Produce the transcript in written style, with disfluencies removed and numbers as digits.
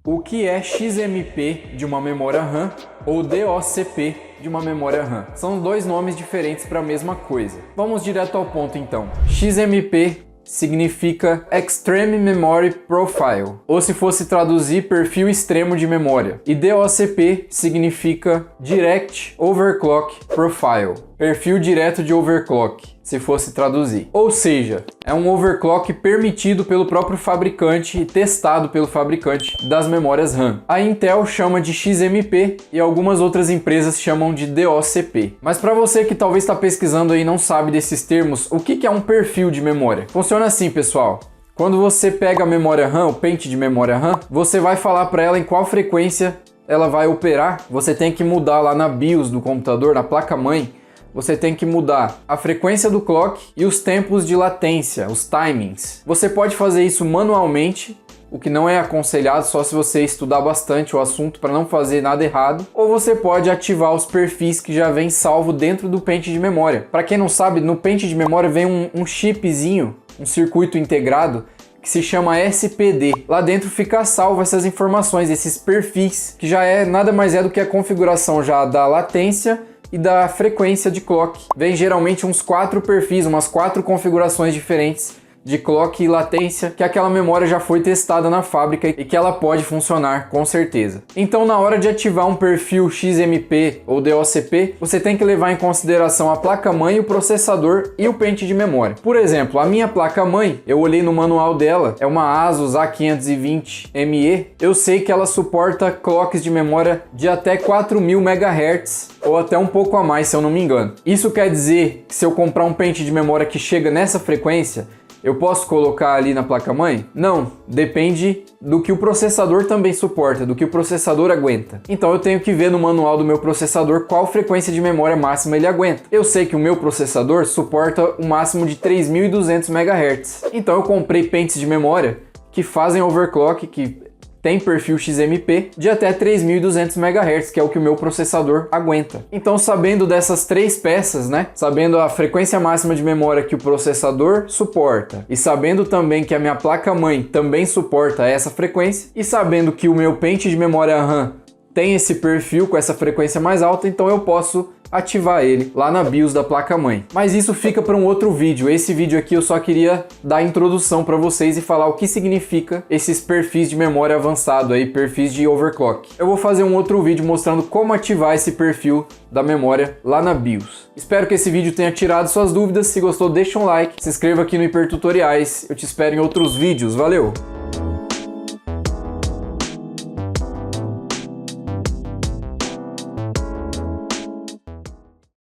O que é XMP de uma memória RAM ou DOCP de uma memória RAM? São dois nomes diferentes para a mesma coisa. Vamos direto ao ponto então. XMP significa Extreme Memory Profile, ou se fosse traduzir, perfil extremo de memória. E DOCP significa Direct Overclock Profile, perfil direto de overclock, se fosse traduzir. Ou seja, é um overclock permitido pelo próprio fabricante e testado pelo fabricante das memórias RAM. A Intel chama de XMP e algumas outras empresas chamam de DOCP. Mas para você que talvez está pesquisando aí e não sabe desses termos, o que é um perfil de memória? Funciona assim, pessoal. Quando você pega a memória RAM, o pente de memória RAM, você vai falar para ela em qual frequência ela vai operar. Você tem que mudar lá na BIOS do computador, na placa-mãe, você tem que mudar a frequência do clock e os tempos de latência, os timings. Você pode fazer isso manualmente, o que não é aconselhado, só se você estudar bastante o assunto para não fazer nada errado, ou você pode ativar os perfis que já vem salvo dentro do pente de memória. Para quem não sabe, no pente de memória vem um chipzinho, um circuito integrado, que se chama SPD. Lá dentro fica salvo essas informações, esses perfis, que já nada mais é do que a configuração já da latência e da frequência de clock. Vem geralmente uns 4 perfis, umas 4 configurações diferentes de clock e latência, que aquela memória já foi testada na fábrica e que ela pode funcionar com certeza. Então, na hora de ativar um perfil XMP ou DOCP, você tem que levar em consideração a placa-mãe, o processador e o pente de memória. Por exemplo, a minha placa-mãe, eu olhei no manual dela, é uma ASUS A520ME, eu sei que ela suporta clocks de memória de até 4000 MHz ou até um pouco a mais, se eu não me engano. Isso quer dizer que se eu comprar um pente de memória que chega nessa frequência, eu posso colocar ali na placa-mãe? Não, depende do que o processador também suporta, do que o processador aguenta. Então eu tenho que ver no manual do meu processador qual frequência de memória máxima ele aguenta. Eu sei que o meu processador suporta um máximo de 3200 MHz. Então eu comprei pentes de memória que fazem overclock, que tem perfil XMP de até 3200 MHz, que é o que o meu processador aguenta. Então, sabendo dessas 3 peças, né? Sabendo a frequência máxima de memória que o processador suporta e sabendo também que a minha placa-mãe também suporta essa frequência e sabendo que o meu pente de memória RAM tem esse perfil com essa frequência mais alta, então eu posso ativar ele lá na BIOS da placa-mãe. Mas isso fica para um outro vídeo. Esse vídeo aqui eu só queria dar a introdução para vocês e falar o que significa esses perfis de memória avançado aí, perfis de overclock. Eu vou fazer um outro vídeo mostrando como ativar esse perfil da memória lá na BIOS. Espero que esse vídeo tenha tirado suas dúvidas. Se gostou, deixa um like, se inscreva aqui no Hipertutoriais. Eu te espero em outros vídeos. Valeu!